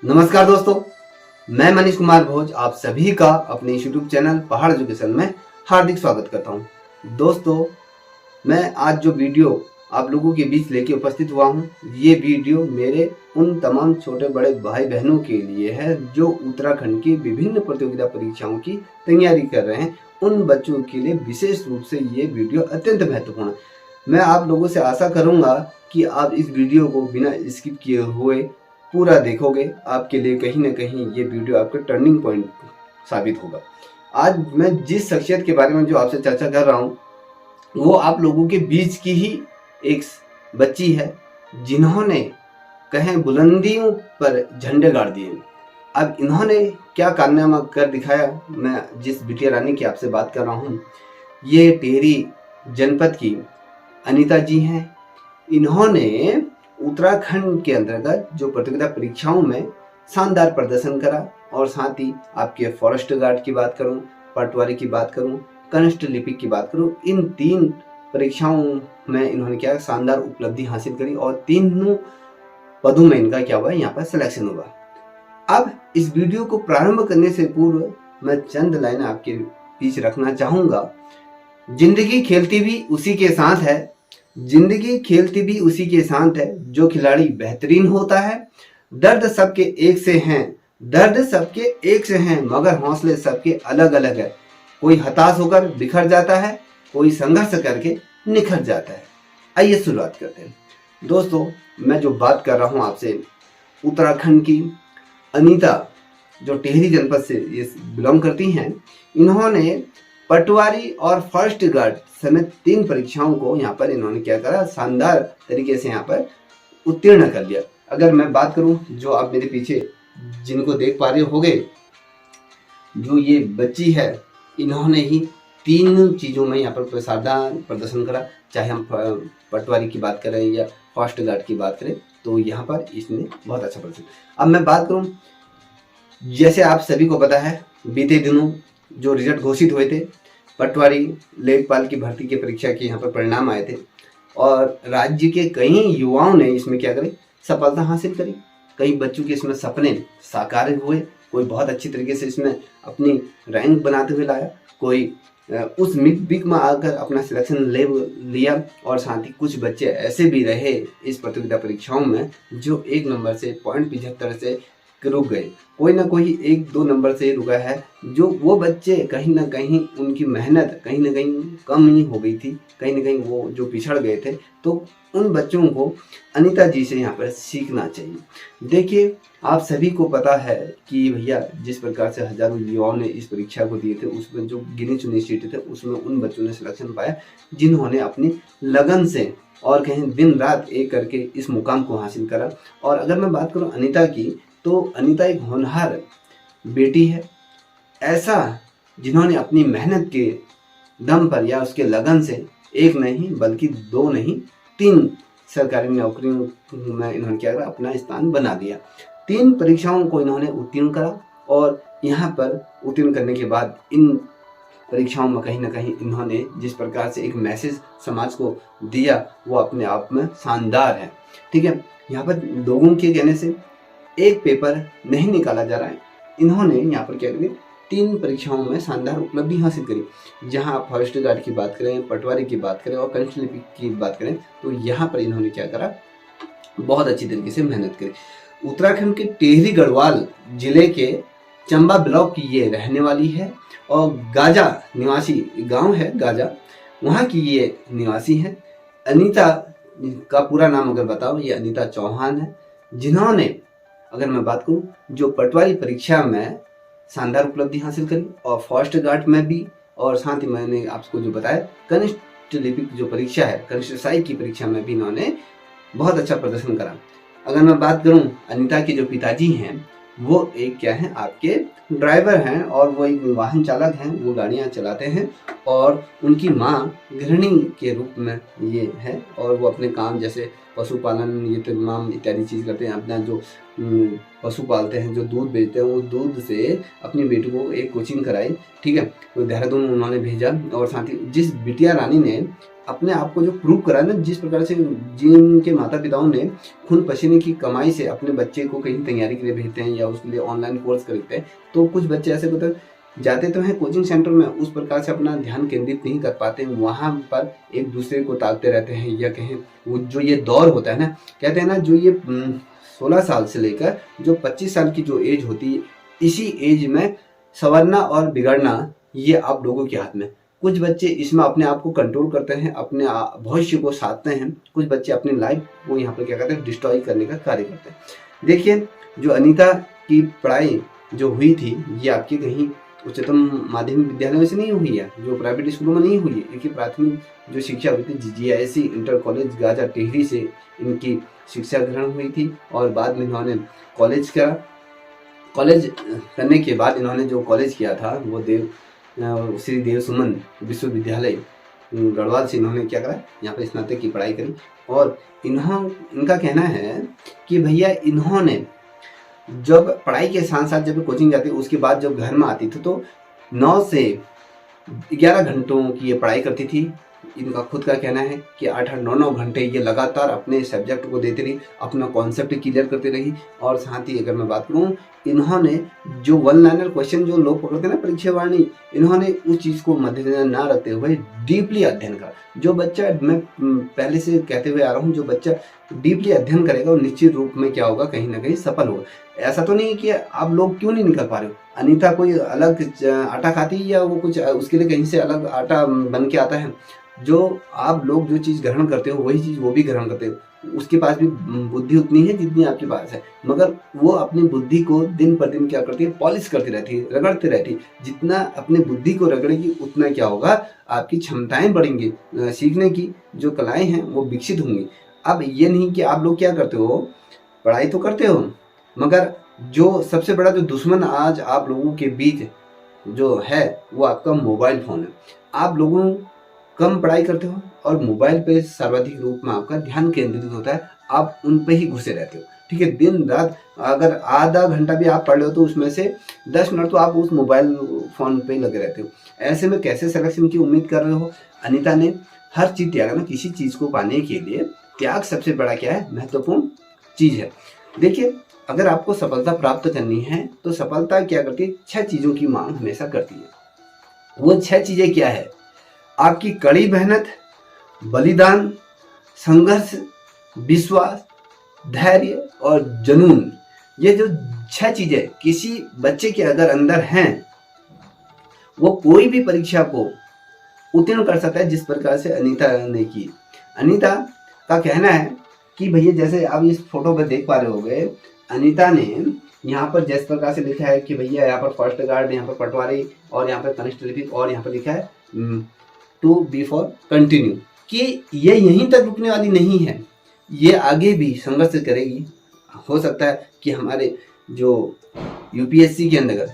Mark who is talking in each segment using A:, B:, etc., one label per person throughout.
A: नमस्कार दोस्तों, मैं मनीष कुमार भोज आप सभी का अपने यूट्यूब चैनल पहाड़ एजुकेशन में हार्दिक स्वागत करता हूं। दोस्तों, मैं आज जो वीडियो आप लोगों के बीच लेके उपस्थित हुआ हूं, ये वीडियो मेरे उन तमाम छोटे बड़े भाई बहनों के लिए है जो उत्तराखंड की विभिन्न प्रतियोगिता परीक्षाओं की तैयारी कर रहे हैं। उन बच्चों के लिए विशेष रूप से ये वीडियो अत्यंत महत्वपूर्ण है। मैं आप लोगों से आशा करूंगा कि आप इस वीडियो को बिना स्किप किए हुए पूरा देखोगे। आपके लिए कहीं ना कहीं ये वीडियो आपका टर्निंग पॉइंट साबित होगा। आज मैं जिस शख्सियत के बारे में जो आपसे चर्चा कर रहा हूँ, वो आप लोगों के बीच की ही एक बच्ची है जिन्होंने कहें बुलंदियों पर झंडे गाड़ दिए। अब इन्होंने क्या कारनामा कर दिखाया, मैं जिस बिटिया रानी की आपसे बात कर रहा हूँ, ये टिहरी जनपद की अनीता जी हैं। इन्होंने उत्तराखंड के अंतर्गत जो प्रतियोगिता परीक्षाओं में शानदार प्रदर्शन करा और साथ ही आपके फॉरेस्ट गार्ड की बात करूं, पटवारी की बात करूं, कनिष्ठ लिपिक की बात करूं, इन 3 परीक्षाओं में इन्होंने क्या शानदार उपलब्धि हासिल करी और 3 पदों में इनका क्या हुआ, यहाँ पर सिलेक्शन हुआ। अब इस वीडियो को प्रारंभ करने से पूर्व मैं चंद लाइनें आपके बीच रखना चाहूंगा। जिंदगी खेलती भी उसी के साथ है, जिंदगी खेलती भी उसी के साथ है, जो खिलाड़ी बेहतरीन होता है। दर्द सबके एक से हैं, दर्द सबके एक से हैं, मगर हौसले सबके अलग अलग है। कोई हताश होकर बिखर जाता है, कोई संघर्ष करके निखर जाता है। आइए शुरुआत करते हैं। दोस्तों, मैं जो बात कर रहा हूं आपसे, उत्तराखंड की अनीता जो टिहरी जनपद से ये बिलोंग करती हैं, इन्होंने पटवारी और फर्स्ट गार्ड समेत 3 परीक्षाओं को यहाँ पर इन्होंने क्या करा, शानदार तरीके से यहाँ पर उत्तीर्ण कर लिया। अगर मैं बात करूं, जो आप मेरे पीछे जिनको देख पा रहे होंगे, जो ये बच्ची है, इन्होंने ही 3 चीज़ों में यहाँ पर शानदार प्रदर्शन करा। चाहे हम पटवारी की बात करें या फर्स्ट गार्ड की बात करें, तो यहाँ पर इसने बहुत अच्छा प्रदर्शन। अब मैं बात करूँ, जैसे आप सभी को पता है, बीते दिनों जो रिजल्ट घोषित हुए थे, पटवारी लेखपाल की भर्ती की परीक्षा के यहाँ पर परिणाम आए थे और राज्य के कई युवाओं ने इसमें क्या करी, सफलता हासिल करी। कई बच्चों के इसमें सपने साकार हुए, कोई बहुत अच्छी तरीके से इसमें अपनी रैंक बनाते हुए लाया, कोई उस मिड में आकर अपना सिलेक्शन ले लिया और साथ ही कुछ बच्चे ऐसे भी रहे इस प्रतियोगिता परीक्षाओं में जो 1 नंबर से 0.75 से रुक गए। कोई ना कोई 1-2 नंबर से रुका है, जो वो बच्चे कहीं ना कहीं उनकी मेहनत कहीं ना कहीं कम ही हो गई थी, कहीं ना कहीं वो जो पिछड़ गए थे। तो उन बच्चों को अनीता जी से यहाँ पर सीखना चाहिए। देखिए, आप सभी को पता है कि भैया जिस प्रकार से हजारों युवाओं ने इस परीक्षा को दिए थे, उसमें जो गिनी चुनी सीटें थे, उसमें उन बच्चों ने सिलेक्शन पाया जिन्होंने अपनी लगन से और कहीं दिन रात एक करके इस मुकाम को हासिल करा। और अगर मैं बात करूँ अनीता की, तो अनीता एक होनहार बेटी है, ऐसा जिन्होंने अपनी मेहनत के दम पर या उसके लगन से 1 नहीं बल्कि 2 नहीं 3 सरकारी नौकरियों में इन्होंने क्या करा, अपना स्थान बना दिया। 3 परीक्षाओं को इन्होंने उत्तीर्ण करा और यहाँ पर उत्तीर्ण करने के बाद इन परीक्षाओं में कहीं ना कहीं इन्होंने जिस प्रकार से एक मैसेज समाज को दिया, वो अपने आप में शानदार है। ठीक है, यहाँ पर लोगों के कहने से एक पेपर नहीं निकाला जा रहा है। इन्होंने यहाँ पर क्या करी, 3 परीक्षाओं में शानदार उपलब्धि हासिल करी। जहाँ आप फॉरेस्ट गार्ड की बात करें, पटवारी की बात करें और कनिष्ठ लिपिक की बात करें, तो यहाँ पर इन्होंने क्या करा, बहुत अच्छी तरीके से मेहनत करी। उत्तराखंड के टिहरी गढ़वाल जिले के चंबा ब्लॉक की ये रहने वाली है और गाजा निवासी गांव है गाजा, वहाँ की ये निवासी है। अनीता का पूरा नाम अगर बताओ, ये अनीता चौहान है, जिन्होंने अगर मैं बात करूं जो पटवारी परीक्षा में शानदार उपलब्धि हासिल करी और फर्स्ट गार्ड में भी, और साथ ही मैंने आपको जो बताया कनिष्ठ लिपिक जो परीक्षा है, कनिष्ठ सहायक की परीक्षा में भी इन्होंने बहुत अच्छा प्रदर्शन करा। अगर मैं बात करूं अनीता के जो पिताजी हैं, वो एक क्या है, आपके ड्राइवर हैं और वो एक वाहन चालक हैं, वो गाड़ियां चलाते हैं। और उनकी माँ गृहिणी के रूप में ये है और वो अपने काम जैसे पशुपालन ये तमाम इत्यादि चीज़ करते हैं। अपना जो पशु पालते हैं, जो दूध बेचते हैं, वो दूध से अपनी बेटी को एक कोचिंग कराई। ठीक है, तो देहरादून उन्होंने भेजा और साथ ही जिस बिटिया रानी ने अपने आप को जो प्रूव करा ना, जिस प्रकार से जिनके माता पिताओं ने खून पसीने की कमाई से अपने बच्चे को कहीं तैयारी के लिए भेजते हैं या उसके लिए ऑनलाइन कोर्स खरीदते हैं, तो कुछ बच्चे ऐसे होते हैं जाते तो हैं कोचिंग सेंटर में, उस प्रकार से अपना ध्यान केंद्रित नहीं कर पाते, वहाँ पर एक दूसरे को ताकते रहते हैं, या कहें वो जो ये दौर होता है ना, कहते हैं ना, जो ये 16 साल से लेकर जो 25 साल की जो एज होती है, इसी एज में संवरना और बिगड़ना ये आप लोगों के हाथ में। कुछ बच्चे इसमें अपने आप को कंट्रोल करते हैं, अपने भविष्य को साधते हैं, कुछ बच्चे अपनी लाइफ को यहाँ पर क्या करते हैं, डिस्ट्रॉय करने का कार्य करते हैं। देखिए, जो अनीता की पढ़ाई जो हुई थी, ये आपकी कहीं उच्चतम माध्यमिक विद्यालय से नहीं हुई है, जो प्राइवेट स्कूलों में नहीं हुई है। इनकी प्राथमिक जो शिक्षा हुई थी GISC inter college Gaza Tehri से इनकी शिक्षा ग्रहण हुई थी, और बाद में इन्होंने कॉलेज करने के बाद इन्होंने जो कॉलेज किया था वो श्री देव सुमन विश्वविद्यालय गढ़वाल से इन्होंने क्या करा, यहाँ पर स्नातक की पढ़ाई करी। और इनका कहना है कि भैया इन्होंने जब पढ़ाई के साथ साथ जब कोचिंग जाती, उसके बाद जब घर में आती थी तो 9 से 11 घंटों की ये पढ़ाई करती थी। इनका खुद का कहना है कि 8-8, 9-9 घंटे ये लगातार अपने सब्जेक्ट को देती रही, अपना कॉन्सेप्ट क्लियर करती रही। और साथ ही अगर मैं बात करूँ, इन्होंने जो वन लाइनर क्वेश्चन जो लोग पकड़ते हैं ना परीक्षा वाणी, इन्होंने उस चीज़ को मद्देनजर ना रखते हुए डीपली अध्ययन करा। जो बच्चा, मैं पहले से कहते हुए आ रहा हूँ, जो बच्चा डीपली अध्ययन करेगा वो निश्चित रूप में क्या होगा, कहीं ना कहीं सफल होगा। ऐसा तो नहीं कि आप लोग क्यों नहीं निकल पा रहे हो, अनीता कोई अलग आटा खाती है या वो कुछ उसके लिए कहीं से अलग आटा बन के आता है। जो आप लोग जो चीज़ ग्रहण करते हो वही चीज़ वो भी ग्रहण करते हो। उसके पास भी बुद्धि उतनी है जितनी आपके पास है, मगर वो अपनी बुद्धि को दिन पर दिन क्या करती है, पॉलिश करती रहती है, रगड़ती रहती है। जितना अपनी बुद्धि को रगड़ेगी उतना क्या होगा, आपकी क्षमताएं बढ़ेंगी, सीखने की जो कलाएं हैं वो विकसित होंगी। अब ये नहीं कि आप लोग क्या करते हो, पढ़ाई तो करते हो, मगर जो सबसे बड़ा जो दुश्मन आज आप लोगों के बीच जो है वो आपका मोबाइल फ़ोन है। आप लोगों कम पढ़ाई करते हो और मोबाइल पे सर्वाधिक रूप में आपका ध्यान केंद्रित होता है, आप उन पे ही घुसे रहते हो। ठीक है, दिन रात अगर आधा घंटा भी आप पढ़ लो तो उसमें से 10 मिनट तो आप उस मोबाइल फ़ोन पे लगे रहते हो। ऐसे में कैसे सिलेक्शन की उम्मीद कर रहे हो। अनीता ने हर चीज़ त्यागा ना, किसी चीज़ को पाने के लिए त्याग सबसे बड़ा क्या है, महत्वपूर्ण चीज़ है। देखिए, अगर आपको सफलता प्राप्त करनी है तो सफलता क्या करती है, 6 चीज़ों की मांग हमेशा करती है। वो 6 चीज़ें क्या है, आपकी कड़ी मेहनत, बलिदान, संघर्ष, विश्वास, धैर्य और जुनून। ये जो 6 चीज़ें किसी बच्चे के अगर अंदर हैं, वो कोई भी परीक्षा को उत्तीर्ण कर सकता है, जिस प्रकार से अनीता ने की। अनीता का कहना है कि भैया, जैसे आप इस फोटो पर देख पा रहे होंगे, अनीता ने यहाँ पर जिस प्रकार से लिखा है कि भैया यहाँ पर फर्स्ट गार्ड, यहाँ पर पटवारी और यहाँ पर कनिष्ठ लिपिक, और यहाँ पर लिखा है टू बी फॉर कंटिन्यू, कि ये यहीं तक रुकने वाली नहीं है, ये आगे भी संघर्ष करेगी। हो सकता है कि हमारे जो UPSC के अंदर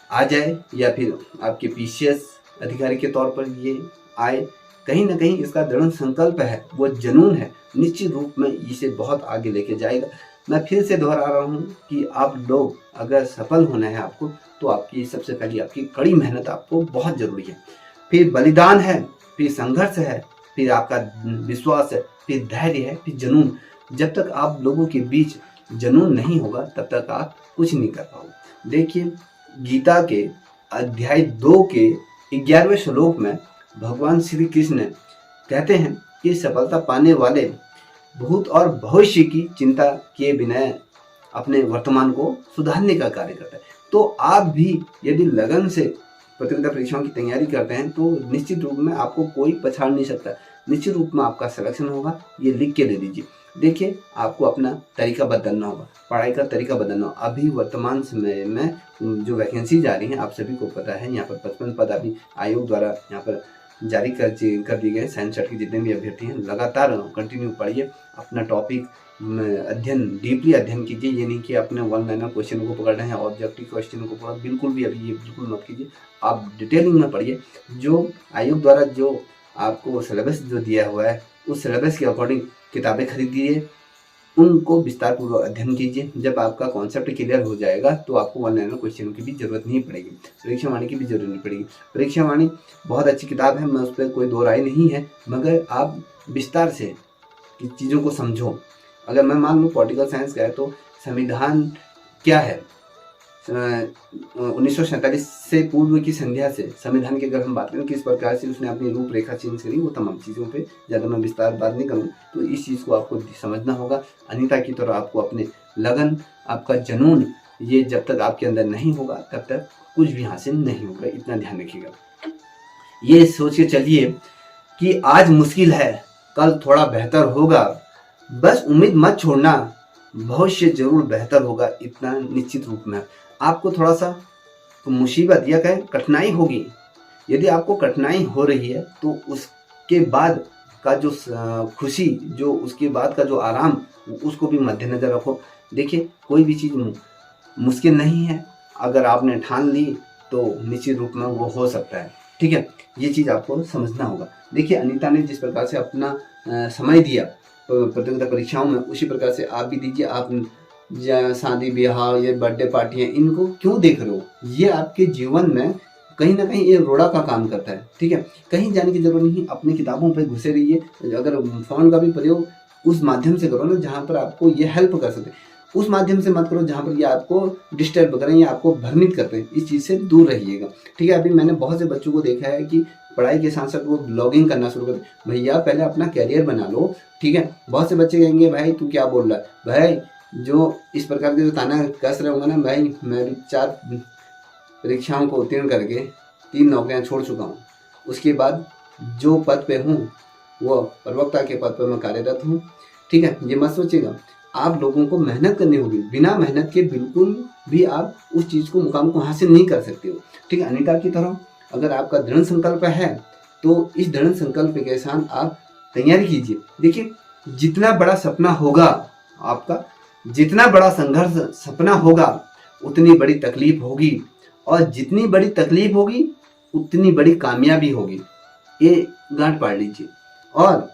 A: आ जाए या फिर आपके PCS अधिकारी के तौर पर ये आए, कहीं ना कहीं इसका दृढ़ संकल्प है, वो जुनून है, निश्चित रूप में इसे बहुत आगे लेके जाएगा। मैं फिर से दोहरा रहा हूँ कि आप लोग अगर सफल होना है आपको, तो आपकी सबसे पहले आपकी कड़ी मेहनत आपको बहुत ज़रूरी है, फिर बलिदान है, फिर संघर्ष है, फिर आपका विश्वास है, फिर धैर्य है, फिर जुनून। जब तक आप लोगों के बीच जुनून नहीं होगा तब तक आप कुछ नहीं कर पाओगे। देखिए, गीता के अध्याय 2 के 11वें श्लोक में भगवान श्री कृष्ण कहते हैं कि सफलता पाने वाले भूत और भविष्य की चिंता किए बिना अपने वर्तमान को सुधारने का कार्य करता है। तो आप भी यदि लगन से प्रतियोगिता परीक्षाओं की तैयारी करते हैं तो निश्चित रूप में आपको कोई पछाड़ नहीं सकता, निश्चित रूप में आपका सिलेक्शन होगा, ये लिख के दे दीजिए। देखिए, आपको अपना तरीका बदलना होगा, पढ़ाई का तरीका बदलना होगा। अभी वर्तमान समय में जो वैकेंसी जा रही हैं, आप सभी को पता है, यहाँ पर 55 पद अभी आयोग द्वारा यहाँ पर जारी कर दिए गए। साइंस सेट के जितने भी अभ्यर्थी हैं, लगातार कंटिन्यू पढ़िए, अपना टॉपिक अध्ययन डीपली अध्ययन कीजिए। ये नहीं कि अपने वन लाइनर क्वेश्चन को पकड़ रहे हैं, ऑब्जेक्टिव क्वेश्चन को पकड़, बिल्कुल भी अभी ये बिल्कुल मत कीजिए। आप डिटेलिंग में पढ़िए, जो आयोग द्वारा जो आपको सिलेबस जो दिया हुआ है उस सिलेबस के अकॉर्डिंग किताबें खरीदिए, उनको विस्तार पूर्वक अध्ययन कीजिए। जब आपका कॉन्सेप्ट क्लियर हो जाएगा तो आपको वन लाइनर क्वेश्चनों की भी जरूरत नहीं पड़ेगी, परीक्षा वाणी की भी जरूरत नहीं पड़ेगी। परीक्षा वाणी बहुत अच्छी किताब है, मैं उस पर कोई दो राय नहीं है, मगर आप विस्तार से चीज़ों को समझो। अगर मैं मान लूँ पॉलिटिकल साइंस का है तो संविधान क्या है, 1947 से पूर्व की संध्या से संविधान की अगर हम बात करें किस प्रकार से उसने अपनी रूपरेखा चेंज करी, वो तमाम चीज़ों पे ज़्यादा मैं विस्तार बात नहीं करूँ। तो इस चीज़ को आपको समझना होगा। अनीता की तरह आपको अपने लगन, आपका जुनून, ये जब तक आपके अंदर नहीं होगा तब तक कुछ भी हासिल नहीं होगा, इतना ध्यान रखिएगा। ये सोच के चलिए कि आज मुश्किल है, कल थोड़ा बेहतर होगा, बस उम्मीद मत छोड़ना, भविष्य जरूर बेहतर होगा, इतना निश्चित रूप में। आपको थोड़ा सा मुसीबत या कहें कठिनाई होगी, यदि आपको कठिनाई हो रही है तो उसके बाद का जो खुशी, जो उसके बाद का जो आराम, उसको भी मद्देनजर रखो। देखिए कोई भी चीज़ मुश्किल नहीं है, अगर आपने ठान ली तो निश्चित रूप में वो हो सकता है। ठीक है, ये चीज़ आपको समझना होगा। देखिए अनीता ने जिस प्रकार से अपना समय दिया प्रतियोगिता परीक्षाओं में, उसी प्रकार से आप भी दीजिए। आप शादी ब्याह, ये बर्थडे पार्टियाँ, इनको क्यों देख रहे हो? ये आपके जीवन में कहीं ना कहीं ये रोड़ा का काम करता है। ठीक है, कहीं जाने की जरूरत नहीं, अपनी किताबों पर घुसे रहिए। अगर फोन का भी प्रयोग उस माध्यम से करो ना जहाँ पर आपको ये हेल्प कर सके, उस माध्यम से मत करो जहाँ पर ये आपको डिस्टर्ब करें या आपको भ्रमित करते हैं। इस चीज़ से दूर रहिएगा। ठीक है, अभी मैंने बहुत से बच्चों को देखा है कि पढ़ाई के साथ साथ वो ब्लॉगिंग करना शुरू कर दे। भैया पहले अपना कैरियर बना लो। ठीक है, बहुत से बच्चे कहेंगे भाई तू क्या बोल रहा है, भाई जो इस प्रकार के जो ताना कस रहे होंगे ना, भाई मैं भी 4 परीक्षाओं को उत्तीर्ण करके 3 नौकरियां छोड़ चुका हूँ, उसके बाद जो पद पे हूँ वो प्रवक्ता के पद पर मैं कार्यरत हूँ। ठीक है, ये मत सोचिएगा, आप लोगों को मेहनत करनी होगी। बिना मेहनत के बिल्कुल भी आप उस चीज़ को, मुकाम को हासिल नहीं कर सकते हो। ठीक है, अनीता की तरह अगर आपका दृढ़ संकल्प है तो इस दृढ़ संकल्प के साथ आप तैयारी कीजिए। देखिए जितना बड़ा सपना होगा आपका, जितना बड़ा संघर्ष सपना होगा, उतनी बड़ी तकलीफ होगी, और जितनी बड़ी तकलीफ होगी उतनी बड़ी कामयाबी होगी। ये गांठ पाड़ लीजिए। और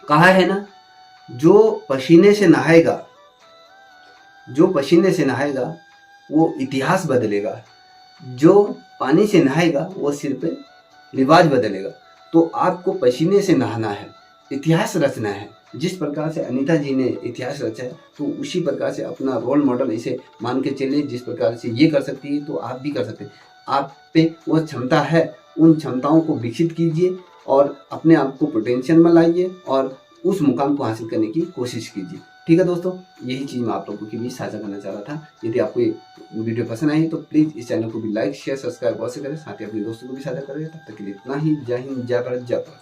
A: कहा है ना, जो पसीने से नहाएगा, जो पसीने से नहाएगा वो इतिहास बदलेगा, जो पानी से नहाएगा वो सिर पे रिवाज बदलेगा। तो आपको पसीने से नहाना है, इतिहास रचना है। जिस प्रकार से अनीता जी ने इतिहास रचा है तो उसी प्रकार से अपना रोल मॉडल इसे मान के चलिए। जिस प्रकार से ये कर सकती है तो आप भी कर सकते हैं। आप पे वो क्षमता है, उन क्षमताओं को विकसित कीजिए और अपने आप को पोटेंशियल में लाइए और उस मुकाम को हासिल करने की कोशिश कीजिए। ठीक है दोस्तों, यही चीज़ मैं आप लोगों के बीच साझा करना चाह रहा था। यदि आपको ये वीडियो पसंद आई तो प्लीज़ इस चैनल को भी लाइक शेयर सब्सक्राइब अवश्य करें, साथ ही अपने दोस्तों को भी साझा करें। तब तक के लिए इतना ही। जय हिंद, जय भारत, जय भारत।